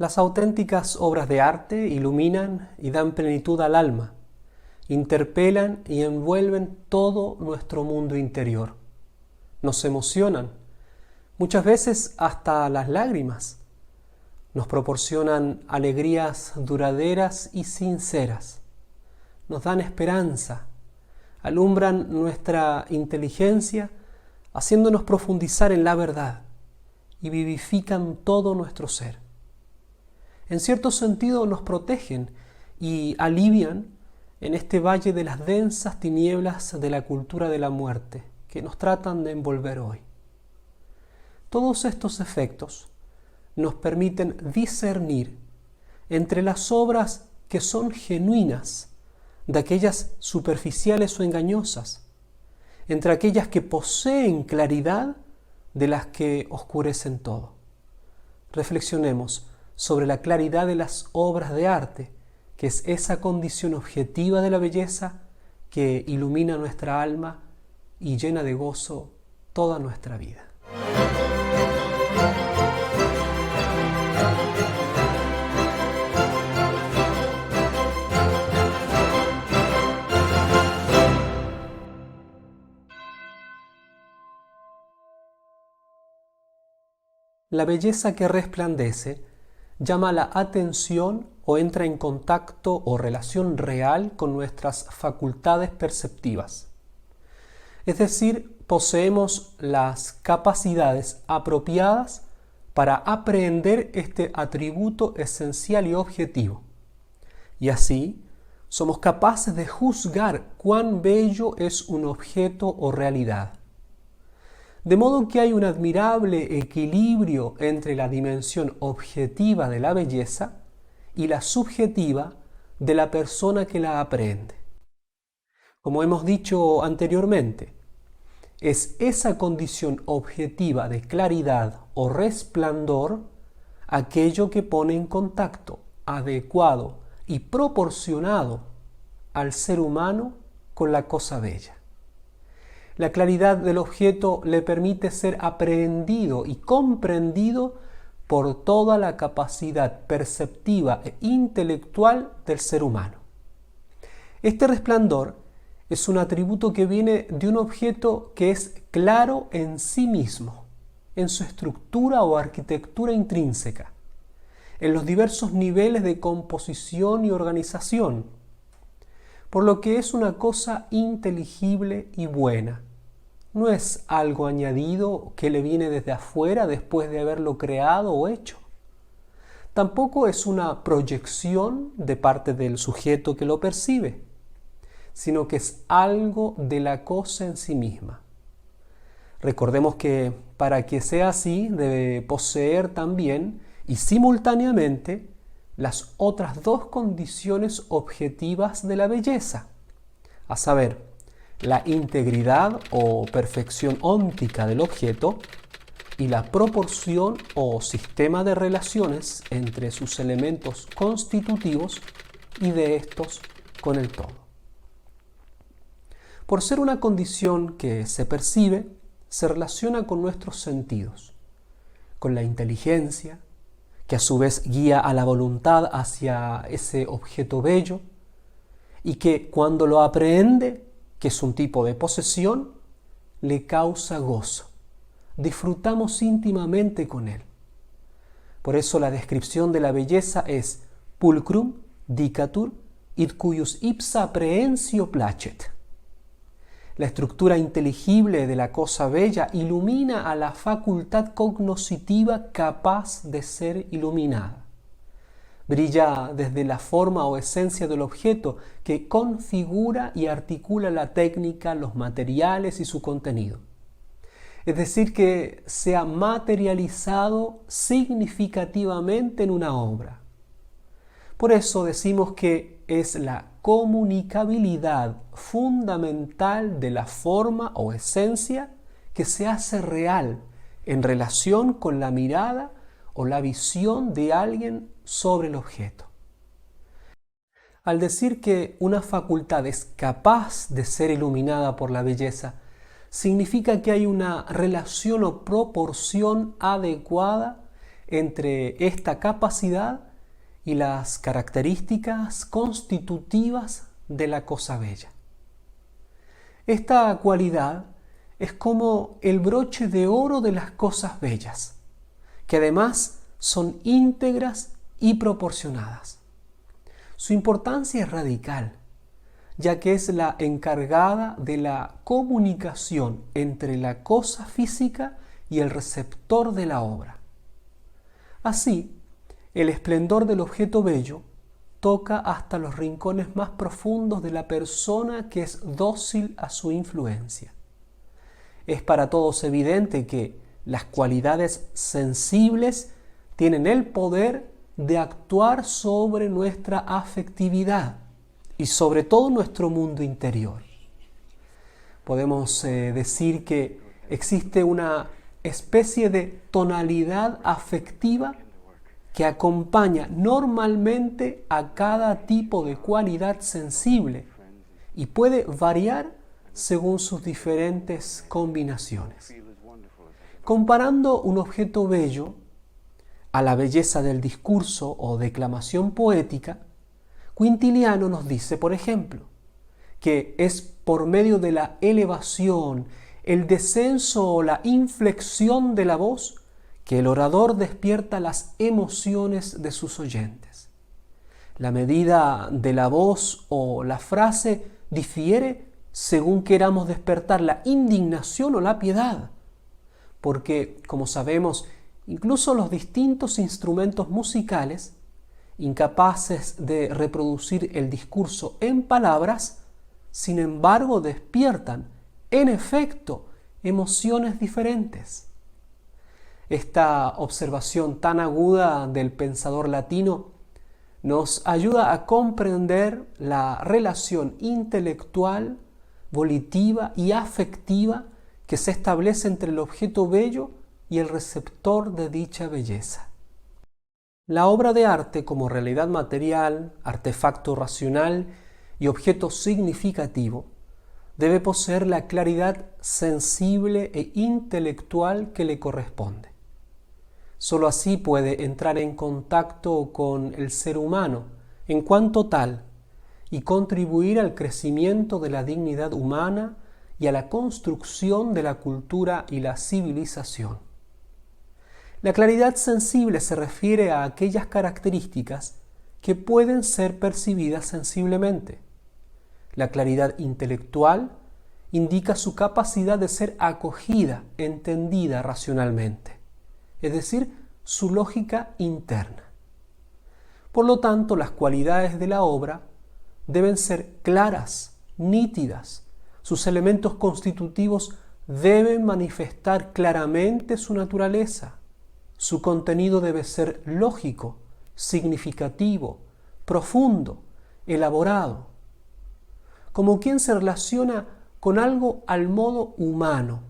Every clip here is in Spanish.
Las auténticas obras de arte iluminan y dan plenitud al alma, interpelan y envuelven todo nuestro mundo interior. Nos emocionan, muchas veces hasta las lágrimas. Nos proporcionan alegrías duraderas y sinceras. Nos dan esperanza, alumbran nuestra inteligencia, haciéndonos profundizar en la verdad y vivifican todo nuestro ser. En cierto sentido nos protegen y alivian en este valle de las densas tinieblas de la cultura de la muerte que nos tratan de envolver hoy. Todos estos efectos nos permiten discernir entre las obras que son genuinas de aquellas superficiales o engañosas, entre aquellas que poseen claridad de las que oscurecen todo. Reflexionemos sobre la claridad de las obras de arte, que es esa condición objetiva de la belleza que ilumina nuestra alma y llena de gozo toda nuestra vida. La belleza que resplandece llama la atención o entra en contacto o relación real con nuestras facultades perceptivas. Es decir, poseemos las capacidades apropiadas para aprehender este atributo esencial y objetivo. Y así, somos capaces de juzgar cuán bello es un objeto o realidad. De modo que hay un admirable equilibrio entre la dimensión objetiva de la belleza y la subjetiva de la persona que la aprehende. Como hemos dicho anteriormente, es esa condición objetiva de claridad o resplandor aquello que pone en contacto adecuado y proporcionado al ser humano con la cosa bella. La claridad del objeto le permite ser aprehendido y comprendido por toda la capacidad perceptiva e intelectual del ser humano. Este resplandor es un atributo que viene de un objeto que es claro en sí mismo, en su estructura o arquitectura intrínseca, en los diversos niveles de composición y organización, por lo que es una cosa inteligible y buena. No es algo añadido que le viene desde afuera después de haberlo creado o hecho. Tampoco es una proyección de parte del sujeto que lo percibe, sino que es algo de la cosa en sí misma. Recordemos que para que sea así debe poseer también y simultáneamente las otras dos condiciones objetivas de la belleza, a saber, la integridad o perfección óptica del objeto y la proporción o sistema de relaciones entre sus elementos constitutivos y de estos con el todo. Por ser una condición que se percibe, se relaciona con nuestros sentidos, con la inteligencia, que a su vez guía a la voluntad hacia ese objeto bello y que cuando lo aprehende, que es un tipo de posesión, le causa gozo. Disfrutamos íntimamente con él. Por eso la descripción de la belleza es pulcrum dicatur id cuius ipsa prehensio placet. La estructura inteligible de la cosa bella ilumina a la facultad cognoscitiva capaz de ser iluminada. Brilla desde la forma o esencia del objeto que configura y articula la técnica, los materiales y su contenido. Es decir, que se ha materializado significativamente en una obra. Por eso decimos que es la comunicabilidad fundamental de la forma o esencia que se hace real en relación con la mirada o la visión de alguien sobre el objeto. Al decir que una facultad es capaz de ser iluminada por la belleza, significa que hay una relación o proporción adecuada entre esta capacidad y las características constitutivas de la cosa bella. Esta cualidad es como el broche de oro de las cosas bellas, que además son íntegras y proporcionadas. Su importancia es radical, ya que es la encargada de la comunicación entre la cosa física y el receptor de la obra. Así, el esplendor del objeto bello toca hasta los rincones más profundos de la persona que es dócil a su influencia. Es para todos evidente que las cualidades sensibles tienen el poder de actuar sobre nuestra afectividad y sobre todo nuestro mundo interior. Podemos decir que existe una especie de tonalidad afectiva que acompaña normalmente a cada tipo de cualidad sensible y puede variar según sus diferentes combinaciones. Comparando un objeto bello a la belleza del discurso o declamación poética, Quintiliano nos dice, por ejemplo, que es por medio de la elevación, el descenso o la inflexión de la voz que el orador despierta las emociones de sus oyentes. La medida de la voz o la frase difiere según queramos despertar la indignación o la piedad, porque, como sabemos, incluso los distintos instrumentos musicales, incapaces de reproducir el discurso en palabras, sin embargo despiertan, en efecto, emociones diferentes. Esta observación tan aguda del pensador latino nos ayuda a comprender la relación intelectual, volitiva y afectiva que se establece entre el objeto bello y el receptor de dicha belleza. La obra de arte como realidad material, artefacto racional y objeto significativo debe poseer la claridad sensible e intelectual que le corresponde. Solo así puede entrar en contacto con el ser humano en cuanto tal y contribuir al crecimiento de la dignidad humana y a la construcción de la cultura y la civilización. La claridad sensible se refiere a aquellas características que pueden ser percibidas sensiblemente. La claridad intelectual indica su capacidad de ser acogida, entendida racionalmente, es decir, su lógica interna. Por lo tanto, las cualidades de la obra deben ser claras, nítidas. Sus elementos constitutivos deben manifestar claramente su naturaleza. Su contenido debe ser lógico, significativo, profundo, elaborado, como quien se relaciona con algo al modo humano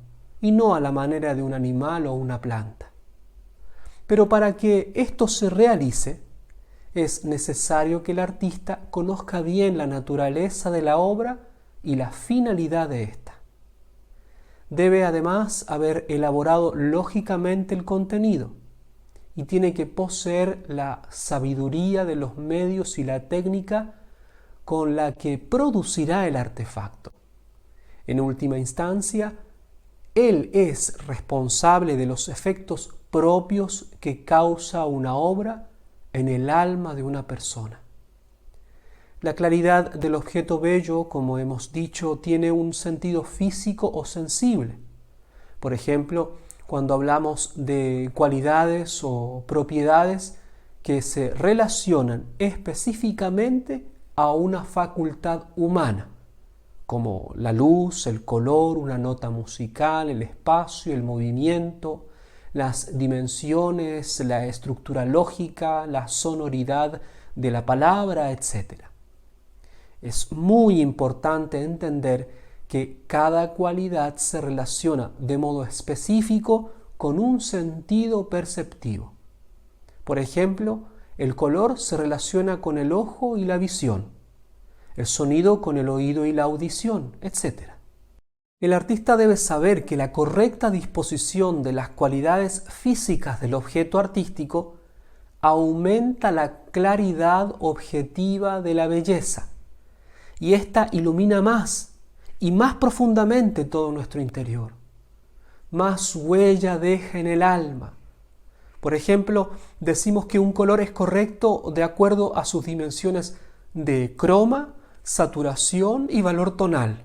y no a la manera de un animal o una planta. Pero para que esto se realice, es necesario que el artista conozca bien la naturaleza de la obra y la finalidad de ésta. Debe además haber elaborado lógicamente el contenido y tiene que poseer la sabiduría de los medios y la técnica con la que producirá el artefacto. En última instancia, él es responsable de los efectos propios que causa una obra en el alma de una persona. La claridad del objeto bello, como hemos dicho, tiene un sentido físico o sensible. Por ejemplo, cuando hablamos de cualidades o propiedades que se relacionan específicamente a una facultad humana, como la luz, el color, una nota musical, el espacio, el movimiento, las dimensiones, la estructura lógica, la sonoridad de la palabra, etc. Es muy importante entender que cada cualidad se relaciona de modo específico con un sentido perceptivo. Por ejemplo, el color se relaciona con el ojo y la visión, el sonido con el oído y la audición, etc. El artista debe saber que la correcta disposición de las cualidades físicas del objeto artístico aumenta la claridad objetiva de la belleza, y ésta ilumina más y más profundamente todo nuestro interior. Más huella deja en el alma. Por ejemplo, decimos que un color es correcto de acuerdo a sus dimensiones de croma, saturación y valor tonal,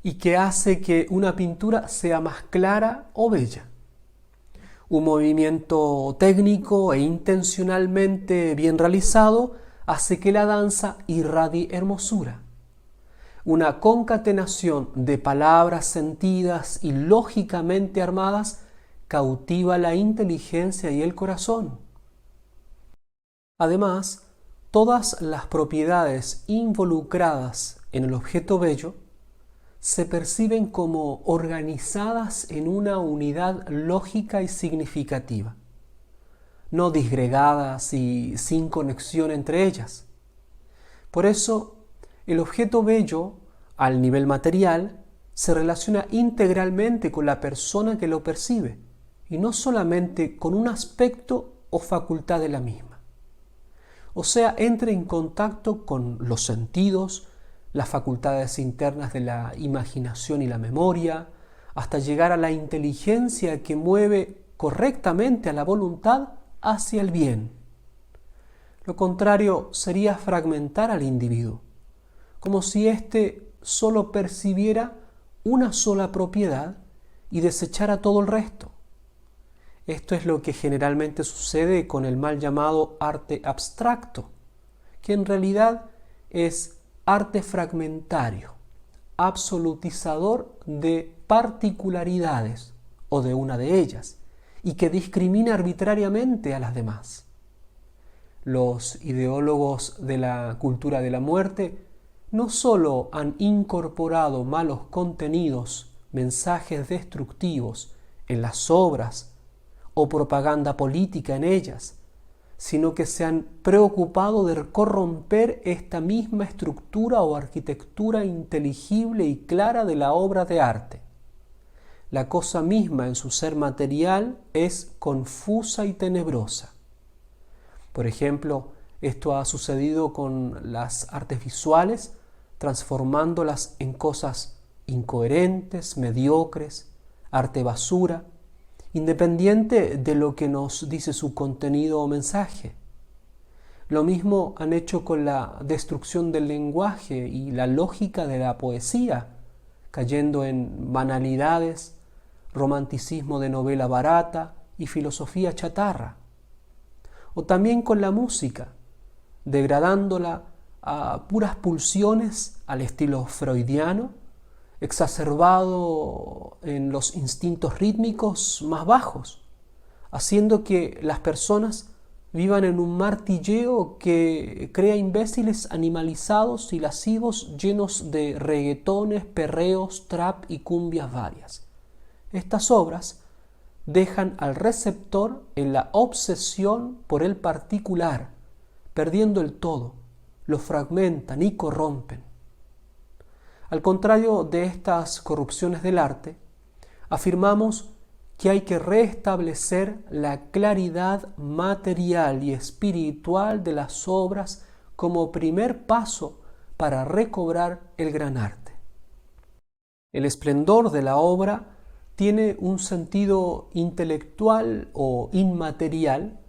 y que hace que una pintura sea más clara o bella. Un movimiento técnico e intencionalmente bien realizado hace que la danza irradie hermosura. Una concatenación de palabras sentidas y lógicamente armadas cautiva la inteligencia y el corazón. Además, todas las propiedades involucradas en el objeto bello se perciben como organizadas en una unidad lógica y significativa, no disgregadas y sin conexión entre ellas. Por eso, el objeto bello, al nivel material, se relaciona integralmente con la persona que lo percibe, y no solamente con un aspecto o facultad de la misma. O sea, entra en contacto con los sentidos, las facultades internas de la imaginación y la memoria, hasta llegar a la inteligencia que mueve correctamente a la voluntad hacia el bien. Lo contrario sería fragmentar al individuo, como si éste solo percibiera una sola propiedad y desechara todo el resto. Esto es lo que generalmente sucede con el mal llamado arte abstracto, que en realidad es arte fragmentario, absolutizador de particularidades o de una de ellas, y que discrimina arbitrariamente a las demás. Los ideólogos de la cultura de la muerte no solo han incorporado malos contenidos, mensajes destructivos en las obras o propaganda política en ellas, sino que se han preocupado de corromper esta misma estructura o arquitectura inteligible y clara de la obra de arte. La cosa misma en su ser material es confusa y tenebrosa. Por ejemplo, esto ha sucedido con las artes visuales, transformándolas en cosas incoherentes, mediocres, arte basura, independiente de lo que nos dice su contenido o mensaje. Lo mismo han hecho con la destrucción del lenguaje y la lógica de la poesía, cayendo en banalidades, romanticismo de novela barata y filosofía chatarra. O también con la música, degradándola a puras pulsiones al estilo freudiano, exacerbado en los instintos rítmicos más bajos, haciendo que las personas vivan en un martilleo que crea imbéciles animalizados y lascivos llenos de reggaetones, perreos, trap y cumbias varias. Estas obras dejan al receptor en la obsesión por el particular, perdiendo el todo, lo fragmentan y corrompen. Al contrario de estas corrupciones del arte, afirmamos que hay que restablecer la claridad material y espiritual de las obras como primer paso para recobrar el gran arte. El esplendor de la obra tiene un sentido intelectual o inmaterial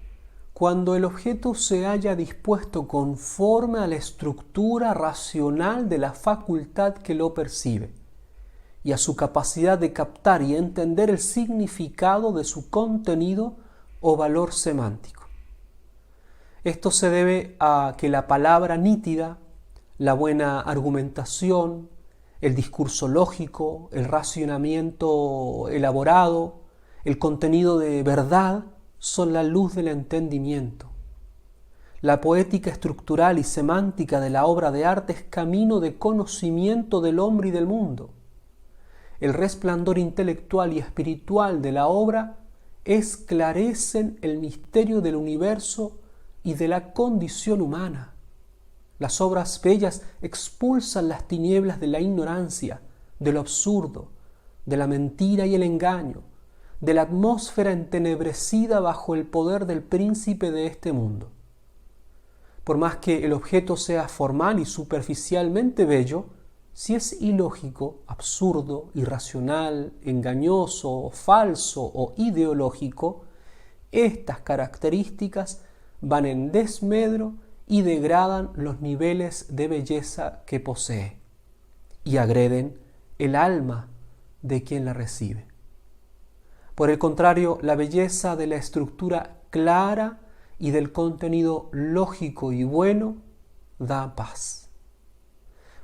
cuando el objeto se haya dispuesto conforme a la estructura racional de la facultad que lo percibe y a su capacidad de captar y entender el significado de su contenido o valor semántico. Esto se debe a que la palabra nítida, la buena argumentación, el discurso lógico, el racionamiento elaborado, el contenido de verdad, son la luz del entendimiento. La poética estructural y semántica de la obra de arte es camino de conocimiento del hombre y del mundo. El resplandor intelectual y espiritual de la obra esclarecen el misterio del universo y de la condición humana. Las obras bellas expulsan las tinieblas de la ignorancia, de lo absurdo, de la mentira y el engaño, de la atmósfera entenebrecida bajo el poder del príncipe de este mundo. Por más que el objeto sea formal y superficialmente bello, si es ilógico, absurdo, irracional, engañoso, falso o ideológico, estas características van en desmedro y degradan los niveles de belleza que posee y agreden el alma de quien la recibe. Por el contrario, la belleza de la estructura clara y del contenido lógico y bueno da paz.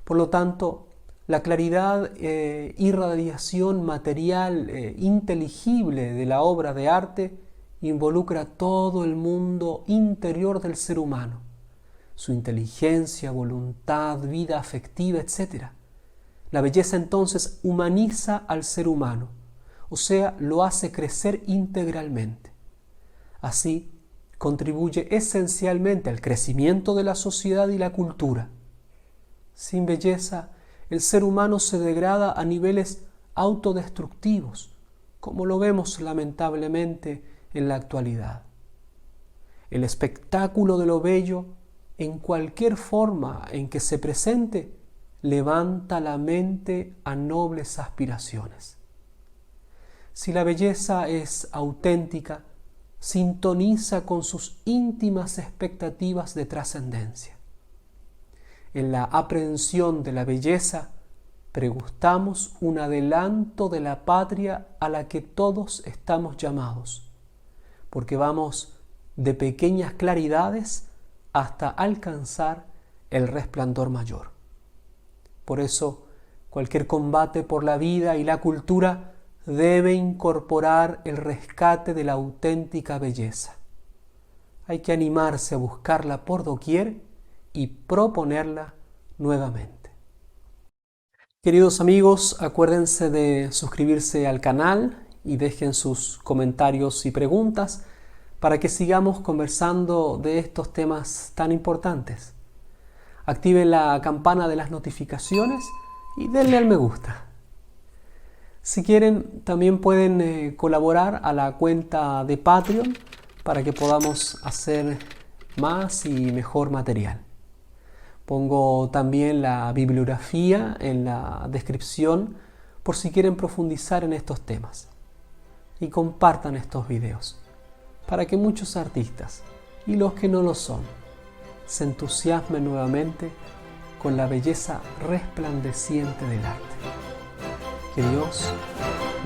Por lo tanto, la claridad y radiación material inteligible de la obra de arte involucra todo el mundo interior del ser humano, su inteligencia, voluntad, vida afectiva, etc. La belleza entonces humaniza al ser humano, o sea, lo hace crecer integralmente. Así, contribuye esencialmente al crecimiento de la sociedad y la cultura. Sin belleza, el ser humano se degrada a niveles autodestructivos, como lo vemos lamentablemente en la actualidad. El espectáculo de lo bello, en cualquier forma en que se presente, levanta la mente a nobles aspiraciones. Si la belleza es auténtica, sintoniza con sus íntimas expectativas de trascendencia. En la aprehensión de la belleza, pregustamos un adelanto de la patria a la que todos estamos llamados, porque vamos de pequeñas claridades hasta alcanzar el resplandor mayor. Por eso, cualquier combate por la vida y la cultura debe incorporar el rescate de la auténtica belleza. Hay que animarse a buscarla por doquier y proponerla nuevamente. Queridos amigos, acuérdense de suscribirse al canal y dejen sus comentarios y preguntas para que sigamos conversando de estos temas tan importantes. Activen la campana de las notificaciones y denle al me gusta. Si quieren, también pueden colaborar a la cuenta de Patreon para que podamos hacer más y mejor material. Pongo también la bibliografía en la descripción por si quieren profundizar en estos temas. Y compartan estos videos para que muchos artistas y los que no lo son se entusiasmen nuevamente con la belleza resplandeciente del arte. Que Dios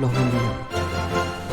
los bendiga.